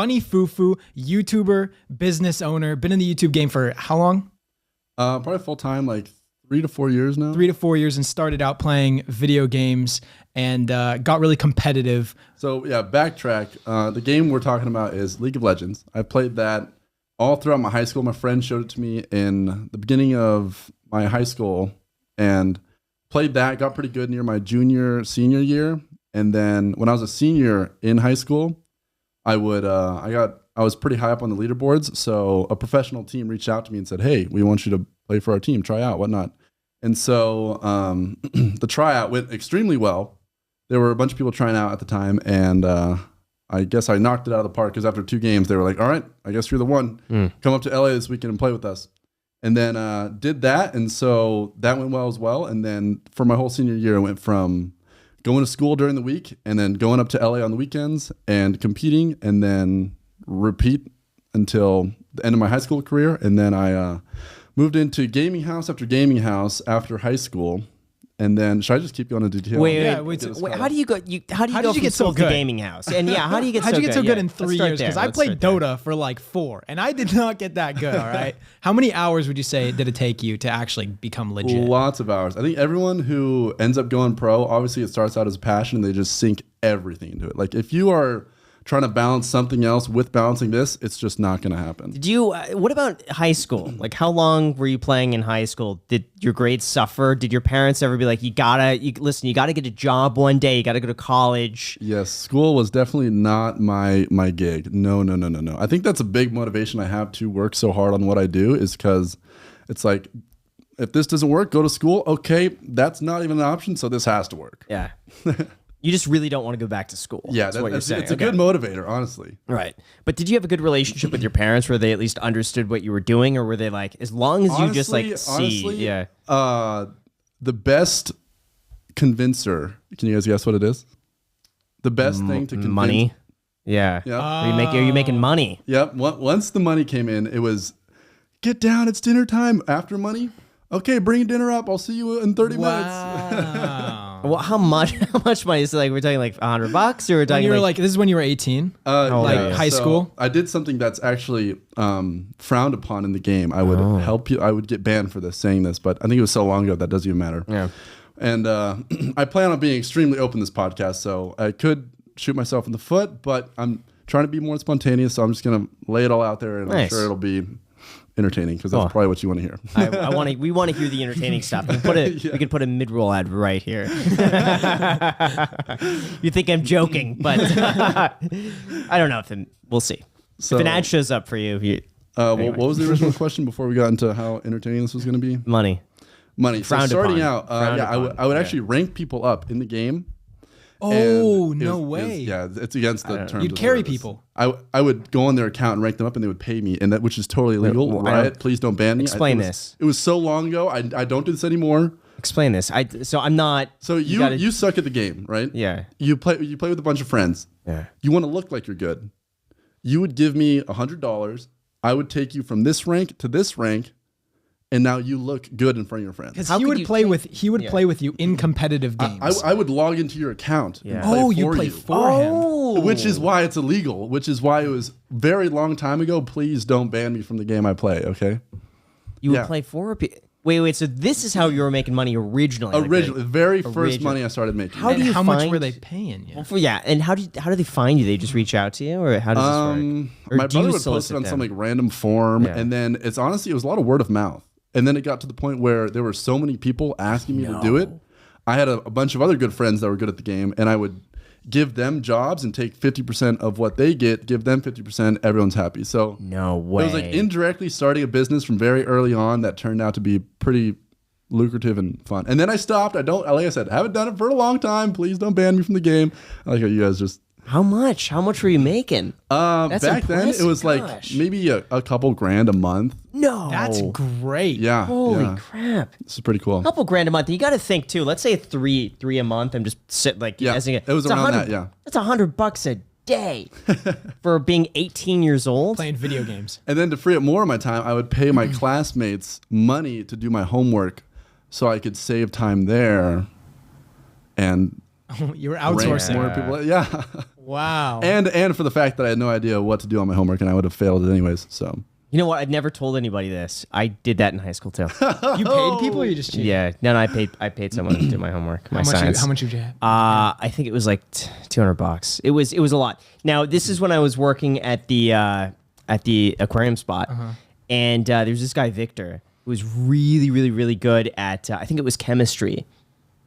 Funny Fufu, YouTuber, business owner, been in the YouTube game for how long? Probably full time, like 3 to 4 years now. 3 to 4 years, and started out playing video games and got really competitive. So yeah, backtrack. The game we're talking about is League of Legends. I played that all throughout my high school. My friend showed it to me in the beginning of my high school and played that, got pretty good near my senior year. And then when I was a senior in high school, I was pretty high up on the leaderboards. So a professional team reached out to me and said, "Hey, we want you to play for our team, try out, whatnot." And so the tryout went extremely well. There were a bunch of people trying out at the time, and I guess I knocked it out of the park because after 2 games, they were like, "All right, I guess you're the one. Come up to LA this weekend and play with us." And then did that, and so that went well as well. And then for my whole senior year, I went from going to school during the week and then going up to LA on the weekends and competing, and then repeat until the end of my high school career. And then I moved into gaming house after high school. And then should I just keep going into detail? Wait, how do you go? How do you go from get so school to good? gaming house? And yeah, how do you get How'd so you good? get so good Yeah, in let's 3 start years? there. Because I Let's played start there. Dota for like 4, and I did not get that good. All right, how many hours would you say did it take you to actually become legit? Lots of hours. I think everyone who ends up going pro, obviously it starts out as a passion and they just sink everything into it. Like if you are trying to balance something else with balancing this, it's just not going to happen. Did you? What about high school? Like, how long were you playing in high school? Did your grades suffer? Did your parents ever be like, you gotta get a job one day. You gotta go to college. Yes, school was definitely not my gig. No. I think that's a big motivation I have to work so hard on what I do, is because it's like, if this doesn't work, go to school. Okay, that's not even an option, so this has to work. Yeah. You just really don't want to go back to school. Yeah, that's what you're saying. It's a good motivator, honestly. Right. But did you have a good relationship with your parents where they at least understood what you were doing, or were they like, as long as you just like see, yeah. The best convincer, can you guys guess what it is? The best thing to convince. Money. Yeah. Yep. Are you making money? Yep. Once the money came in, it was, get down, it's dinner time. After money, okay, bring dinner up. I'll see you in 30 minutes. Well, how much money is it? Like, we're talking like $100, or we're talking this is when you were 18, high school. I did something that's actually frowned upon in the game. I would help you. I would get banned for this, saying this, but I think it was so long ago that doesn't even matter. Yeah. And I plan on being extremely open this podcast, so I could shoot myself in the foot, but I'm trying to be more spontaneous, so I'm just gonna lay it all out there, and Nice. I'm sure it'll be entertaining, because that's probably what you want to hear. We want to hear the entertaining stuff. We can put a mid-roll ad right here. You think I'm joking, but I don't know we'll see. So, if an ad shows up for you, what was the original question before we got into how entertaining this was going to be? money. So starting upon. out, I would actually rank people up in the game. Oh, no way. It's against the terms. You'd of carry service. people. I would go on their account and rank them up, and they would pay me, and which is totally illegal. Riot, please don't ban me. Explain this. It was so long ago. I don't do this anymore. Explain this. I'm not. So you suck at the game, right? Yeah. You play with a bunch of friends. Yeah. You want to look like you're good. You would give me $100. I would take you from this rank to this rank, and now you look good in front of your friends. Because he would play with you in competitive games. I would log into your account. Yeah. And you play for him. Which is why it's illegal. Which is why it was very long time ago. Please don't ban me from the game I play. Okay. You would play for people. Wait. So this is how you were making money originally. The very first money I started making. How much were they paying you? Well, and how do they find you? They just reach out to you, or how does this work? Or my do you brother would post it on some like random forum, and then it was a lot of word of mouth. And then it got to the point where there were so many people asking me to do it. I had a bunch of other good friends that were good at the game, and I would give them jobs and take 50% of what they get, give them 50%, everyone's happy. So no way. It was like indirectly starting a business from very early on that turned out to be pretty lucrative and fun. And then I stopped. Like I said, haven't done it for a long time. Please don't ban me from the game. I like how you guys just... How much were you making? Back then, it was like maybe a couple grand a month. No. That's great. Yeah. Holy crap. This is pretty cool. A couple grand a month. You got to think too. Let's say three a month. I'm just sitting like, it was around that, yeah. That's $100 a day for being 18 years old. Playing video games. And then to free up more of my time, I would pay my classmates money to do my homework so I could save time there and... You were outsourcing. More people. Yeah. Wow. And for the fact that I had no idea what to do on my homework and I would have failed it anyways. So You know what? I've never told anybody this. I did that in high school too. You paid people or you just cheated? Yeah. No, I paid someone to do my homework. My How science. much did you have? I think it was like $200. It was a lot. Now this is when I was working at the aquarium spot, and there was this guy Victor who was really, really, really good at I think it was chemistry,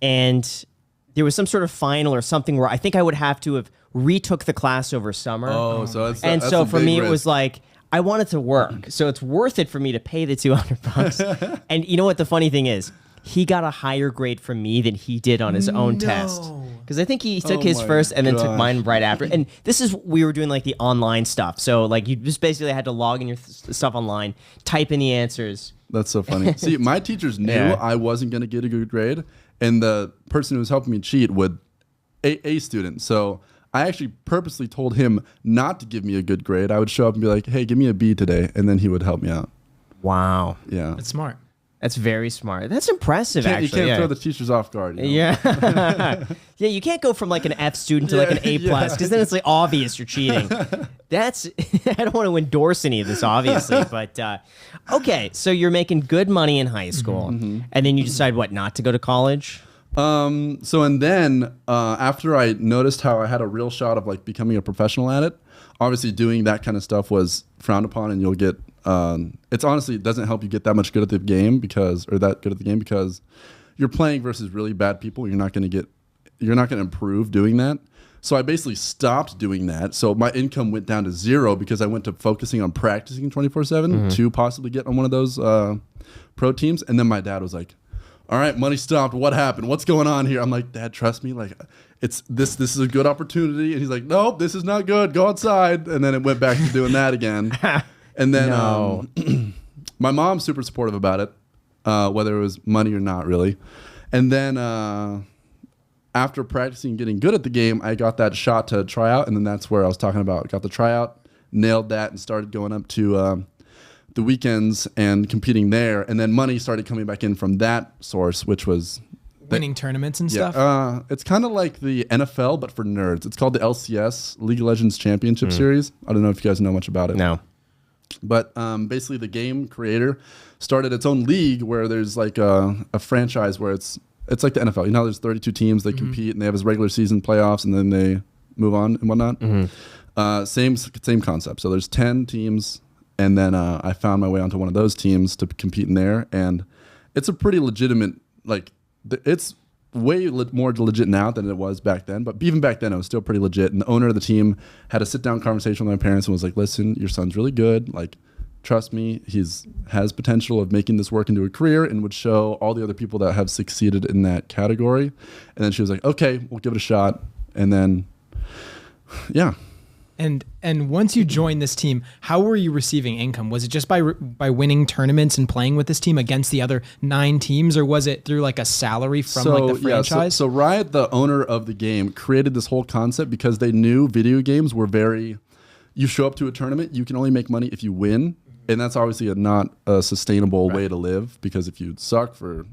and there was some sort of final or something where I think I would have to have retook the class over summer. that's So a for big me, it risk. was like, I wanted to work. So it's worth it for me to pay the $200. And you know what the funny thing is? He got a higher grade from me than he did on his own test. Because I think he took his my first and then took gosh. mine right after. And this is, we were doing like the online stuff. So like you just basically had to log in your stuff online, type in the answers. That's so funny. See, my teachers knew Yeah. I wasn't going to get a good grade, and the person who was helping me cheat would a student. So I actually purposely told him not to give me a good grade. I would show up and be like, "Hey, give me a B today," and then he would help me out. Wow. Yeah, That's smart. That's very smart. That's impressive, you actually. can't yeah. throw the teachers off guard. You know? Yeah. Yeah, you can't go from like an F student to like an A plus because then it's like obvious you're cheating. That's I don't want to endorse any of this, obviously, but okay. So you're making good money in high school, and then you decide what not to go to college. So and then after I noticed how I had a real shot of like becoming a professional at it, obviously doing that kind of stuff was frowned upon, and you'll get. It's honestly, it doesn't help you get that much good at the game because you're playing versus really bad people. You're not going to improve doing that. So I basically stopped doing that. So my income went down to zero because I went to focusing on practicing 24/7 to possibly get on one of those pro teams. And then my dad was like, "All right, money stopped. What happened? What's going on here?" I'm like, "Dad, trust me. Like, it's this is a good opportunity." And he's like, "Nope, this is not good. Go outside." And then it went back to doing that again. And then No. my mom's super supportive about it, whether it was money or not, really. And then after practicing and getting good at the game, I got that shot to try out. And then that's where I was talking about. Got the tryout, nailed that, and started going up to the weekends and competing there. And then money started coming back in from that source, which was... Winning tournaments and stuff. It's kind of like the NFL, but for nerds. It's called the LCS, League of Legends Championship Series. I don't know if you guys know much about it. No. But basically, the game creator started its own league where there's like a franchise where it's like the NFL. You know, there's 32 teams. They compete and they have his regular season playoffs, and then they move on and whatnot. Same concept. So there's 10 teams, and then I found my way onto one of those teams to compete in there, and it's a pretty legitimate it's way more legit now than it was back then, but even back then it was still pretty legit. And the owner of the team had a sit-down conversation with my parents and was like, "Listen, your son's really good. Like, trust me, has potential of making this work into a career," and would show all the other people that have succeeded in that category. And then she was like, "Okay, we'll give it a shot." And then, yeah. And once you joined this team, how were you receiving income? Was it just by winning tournaments and playing with this team against the other 9 teams, or was it through like a salary from like the franchise? So Riot, the owner of the game, created this whole concept because they knew video games were you show up to a tournament, you can only make money if you win. And that's obviously not a sustainable way to live, because if you suck for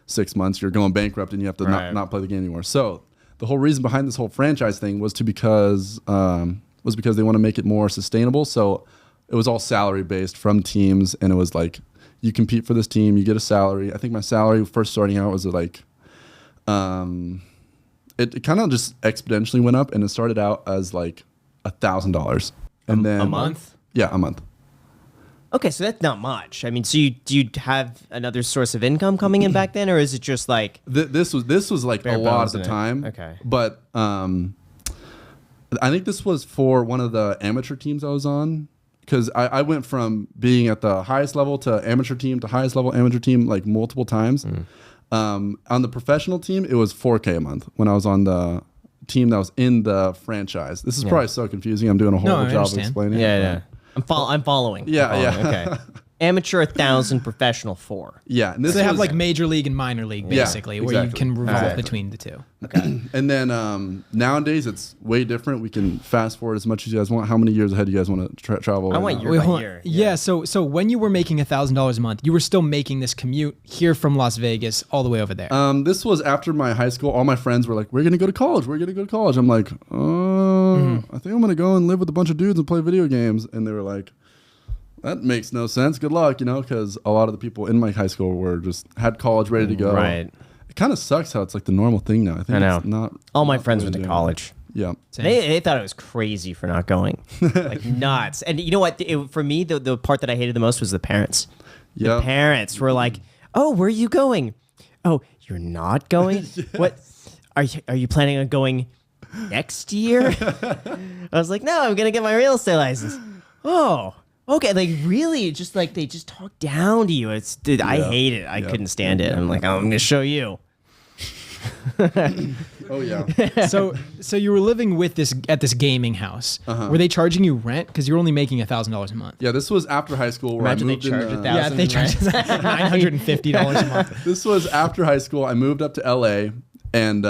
6 months, you're going bankrupt and you have to not play the game anymore. So the whole reason behind this whole franchise thing was because they want to make it more sustainable. So it was all salary based from teams, and it was like, you compete for this team, you get a salary. I think my salary first starting out was like, it kind of just exponentially went up, and it started out as like $1,000, and then a month. Yeah, a month. Okay, so that's not much. I mean, so do you have another source of income coming in back then, or is it just like This was like a lot at the time. Okay, but I think this was for one of the amateur teams I was on, because I went from being at the highest level to amateur team to highest level amateur team like multiple times. On the professional team, it was $4K a month when I was on the team that was in the franchise. This is probably so confusing. I'm doing a horrible job of understand. explaining it. yeah. I'm following. Yeah, I'm following. yeah. Okay. Amateur 1,000, professional 4. Yeah, and this So they have was- like major league and minor league, Yeah, basically, where you exactly. can revolve Exactly. between the two. And then nowadays it's way different. We can fast forward as much as you guys want. How many years ahead do you guys want to travel? I right want now? your- Wait, by hold on. year, Yeah. So when you were making $1,000 a month, you were still making this commute here from Las Vegas all the way over there. This was after my high school. All my friends were like, "We're gonna go to college. We're gonna go to college." I'm like, I think I'm going to go and live with a bunch of dudes and play video games. And they were like, that makes no sense. Good luck, because a lot of the people in my high school were just had college ready to go. Right. It kind of sucks how it's like the normal thing now. I think it's not. All my friends went to college. Yeah. They thought it was crazy for not going. Like nuts. And you know what? For me, the part that I hated the most was the parents. Yeah. The parents were like, oh, where are you going? Oh, you're not going? What? Are you planning on going next year? I was like, no, I'm going to get my real estate license. Oh, okay. Like really, just like they just talk down to you. Dude, I hate it. I couldn't stand it. I'm like, I'm going to show you. Oh yeah. So you were living with at this gaming house. Were they charging you rent because you were only making $1,000 a month? Yeah, this was after high school. Where Imagine I they moved charge in, $1,000. Yeah, they charged $950 a month. This was after high school. I moved up to LA, and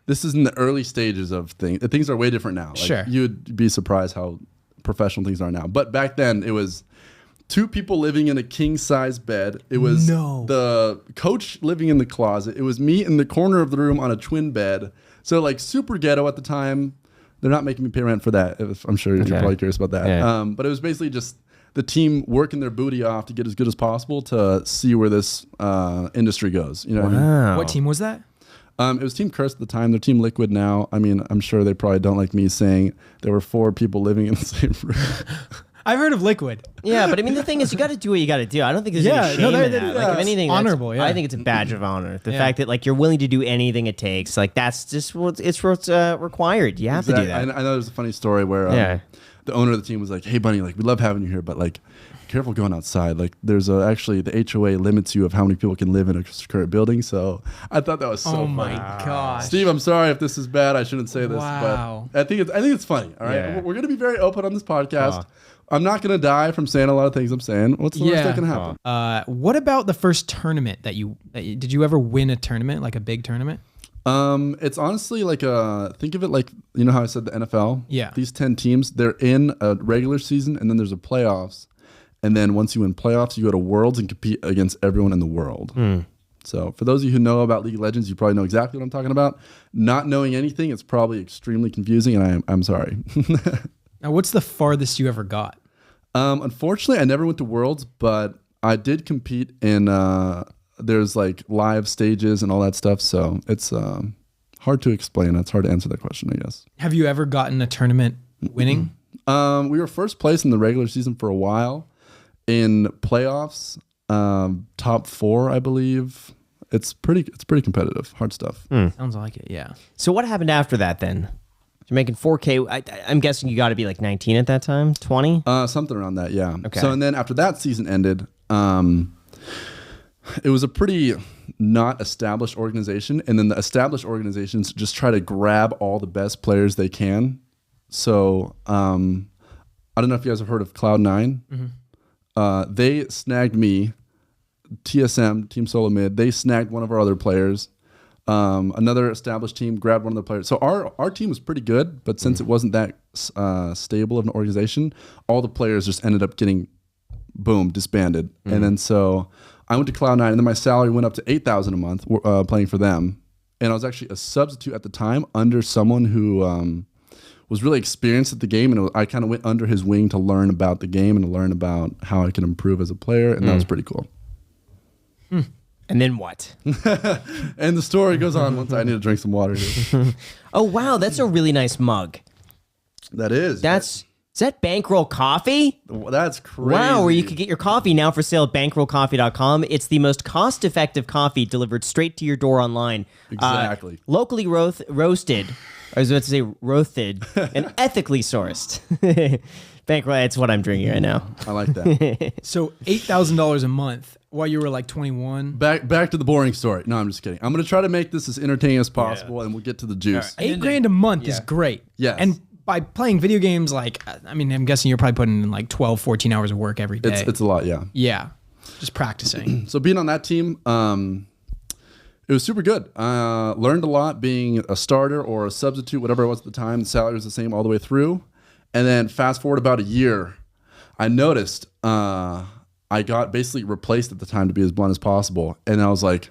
this is in the early stages of things. Things are way different now. Like, Sure. You'd be surprised how professional things are now. But back then, it was 2 people living in a king-size bed. It was the coach living in the closet. It was me in the corner of the room on a twin bed. So like super ghetto at the time. They're not making me pay rent for that. I'm sure you're probably curious about that. Yeah. But it was basically just the team working their booty off to get as good as possible to see where this industry goes. You know what I mean? Wow. What team was that? It was Team Curse at the time. They're Team Liquid now. I mean, I'm sure they probably don't like me saying there were 4 people living in the same room. I've heard of Liquid. Yeah, but I mean, the thing is, you got to do what you got to do. I don't think there's any shame in that. Like, if anything, honorable. Yeah. I think it's a badge of honor. The fact that like you're willing to do anything it takes, like that's just what's required. You have to do that. I know there's a funny story where the owner of the team was like, "Hey, buddy, like we love having you here, but like, careful going outside. Like, there's actually the HOA limits you of how many people can live in a current building." So I thought that was so funny. Gosh. Steve, I'm sorry if this is bad. I shouldn't say this, Wow. but I think it's funny. All right, we're gonna be very open on this podcast. I'm not gonna die from saying a lot of things I'm saying. What's the worst that can happen? What about the first tournament that you did you ever win a tournament, like a big tournament? It's honestly like think of it like, you know how I said the NFL? Yeah. These 10 teams, they're in a regular season and then there's a playoffs. And then once you win playoffs, you go to Worlds and compete against everyone in the world. So for those of you who know about League of Legends, you probably know exactly what I'm talking about. Not knowing anything, it's probably extremely confusing, and I'm sorry. Now, what's the farthest you ever got? Unfortunately, I never went to Worlds, but I did compete in, there's like live stages and all that stuff. So it's hard to explain. It's hard to answer that question, I guess. Have you ever gotten a tournament winning? We were first place in the regular season for a while. In playoffs, top 4, I believe. It's pretty competitive. Hard stuff. Sounds like it, yeah. So what happened after that then? You're making 4K. I'm guessing you got to be like 19 at that time, 20? Something around that, yeah. Okay. So, and then after that season ended, it was a pretty not established organization. And then the established organizations just try to grab all the best players they can. So, I don't know if you guys have heard of Cloud9. They snagged me, TSM, Team Solo Mid. They snagged one of our other players. Another established team grabbed one of the players. So our team was pretty good, but since it wasn't that stable of an organization, all the players just ended up getting, boom, disbanded. And then so I went to Cloud9, and then my salary went up to $8,000 a month playing for them. And I was actually a substitute at the time under someone who was really experienced at the game, and I kind of went under his wing to learn about the game and to learn about how I can improve as a player, and that was pretty cool. And then what? And the story goes on once I need to drink some water here. Oh, wow. That's a really nice mug. That is. Is that Bankroll Coffee? That's crazy. Wow, where you could get your coffee now for sale at bankrollcoffee.com. It's the most cost-effective coffee delivered straight to your door online. Exactly. Locally roasted. I was about to say roasted and ethically sourced. Bankroll, that's what I'm drinking right now. I like that. So $8,000 a month while you were like 21. Back to the boring story. No, I'm just kidding. I'm going to try to make this as entertaining as possible, and we'll get to the juice. Right. $8,000 a month is great. Yes. And by playing video games, like, I mean, I'm guessing you're probably putting in like 12, 14 hours of work every day. It's a lot, yeah. Yeah. Just practicing. So being on that team, it was super good. Learned a lot being a starter or a substitute, whatever it was at the time. The salary was the same all the way through. And then fast forward about a year, I noticed I got basically replaced at the time, to be as blunt as possible. And I was like,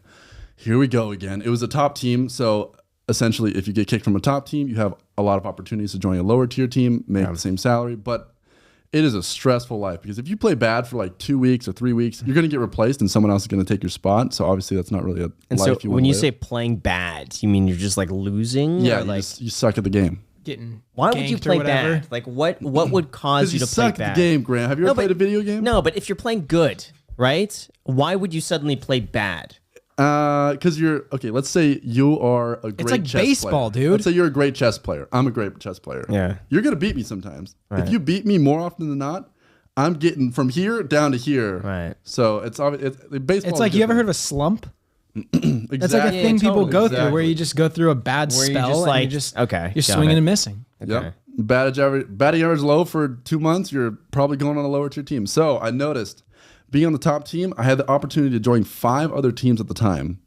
here we go again. It was a top team. So essentially, if you get kicked from a top team, you have a lot of opportunities to join a lower tier team, make the same salary. But it is a stressful life because if you play bad for like 2 weeks or 3 weeks, you're going to get replaced and someone else is going to take your spot. So obviously that's not really a And life so you want when to you live. say playing bad, you mean you're just like losing? Yeah, or like you suck at the game. Getting why would you ganked or play whatever. bad? Like what would cause you You to play suck bad? at the game, Grant. Have you ever played a video game? No, but if you're playing good, right? Why would you suddenly play bad? Because you're okay. Let's say you are a great. like chess baseball, player. dude. Let's say you're a great chess player. I'm a great chess player. Yeah. You're gonna beat me sometimes. Right. If you beat me more often than not, I'm getting from here down to here. Right. So it's baseball. It's like, you ever heard of a slump? Exactly. That's like a thing people totally. go through, where Exactly. you just go through a bad Where you spell just, and like, you just okay, you're got swinging it. and missing. Yep. Batting average low for 2 months. You're probably going on a lower tier team. So I noticed being on the top team, I had the opportunity to join 5 other teams at the time.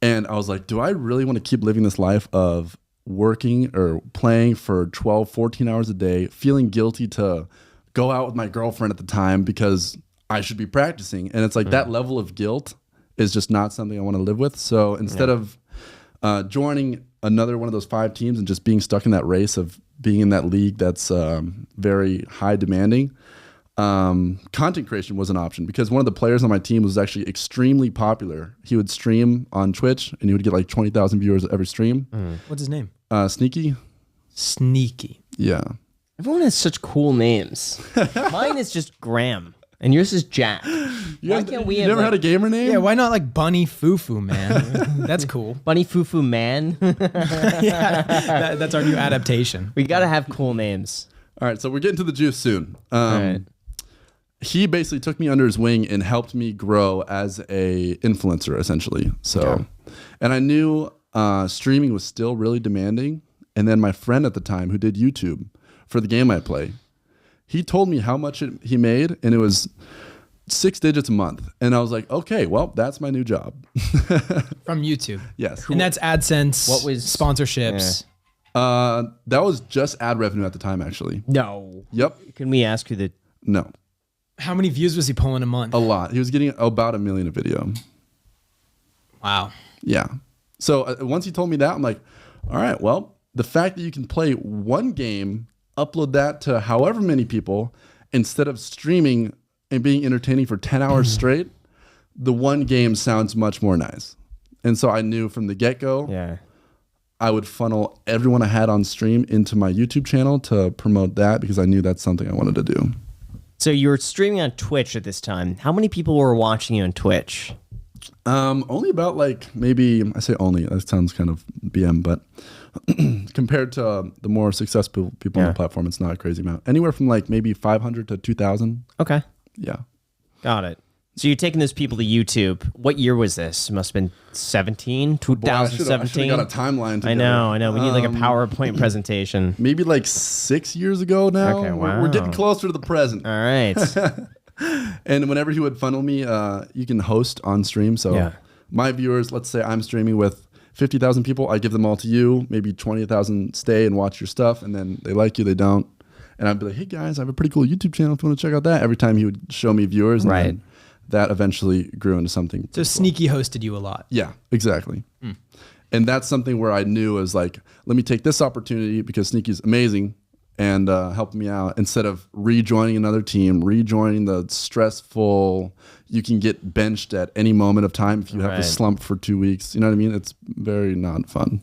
And I was like, do I really want to keep living this life of working or playing for 12, 14 hours a day, feeling guilty to go out with my girlfriend at the time because I should be practicing? And it's like that level of guilt is just not something I want to live with. So instead of joining another one of those 5 teams and just being stuck in that race of being in that league that's very high demanding, content creation was an option because one of the players on my team was actually extremely popular. He would stream on Twitch and he would get like 20,000 viewers every stream. What's his name? Sneaky. Sneaky. Yeah. Everyone has such cool names. Mine is just Graham, and yours is Jack. Why can't we You have never had a gamer name? Yeah, why not like Bunny Fufu, man? That's cool. Bunny Fufu Man? Yeah, that's our new adaptation. We gotta have cool names. All right. So we're getting to the juice soon. All right. He basically took me under his wing and helped me grow as a influencer, essentially. So, and I knew streaming was still really demanding. And then my friend at the time who did YouTube for the game I play, he told me how much he made, and it was 6 digits a month. And I was like, okay, well, that's my new job. From YouTube. Yes. And that's AdSense, What was- sponsorships. That was just ad revenue at the time, actually. No. Yep. Can we ask who the? No. How many views was he pulling a month? A lot. He was getting about 1 million a video. Wow. Yeah. So once he told me that, I'm like, all right, well, the fact that you can play one game, upload that to however many people, instead of streaming and being entertaining for 10 hours straight, the one game sounds much more nice. And so I knew from the get-go, Yeah. I would funnel everyone I had on stream into my YouTube channel to promote that because I knew that's something I wanted to do. So you were streaming on Twitch at this time. How many people were watching you on Twitch? Only about like maybe, I say only, that sounds kind of BM, but compared to the more successful people on Yeah. the platform, it's not a crazy amount. Anywhere from like maybe 500 to 2,000. Okay. Yeah. Got it. So you're taking those people to YouTube. What year was this? It must have been 17, Boy, I should 2017. have got a timeline together. I know. We need like a PowerPoint presentation. Maybe like 6 years ago now. Okay, We're getting wow. closer to the present. All right. And whenever he would funnel me, you can host on stream. So Yeah. my viewers, let's say I'm streaming with 50,000 people. I give them all to you. Maybe 20,000 stay and watch your stuff. And then they like you, they don't. And I'd be like, hey guys, I have a pretty cool YouTube channel if you want to check out that. Every time he would show me viewers. And Right. then that eventually grew into something. So pretty cool. Sneaky hosted you a lot. Yeah, exactly. And that's something where I knew is like, let me take this opportunity because Sneaky's amazing and help me out instead of rejoining another team, rejoining the stressful, you can get benched at any moment of time if you have Right. to slump for 2 weeks. You know what I mean? It's very not fun.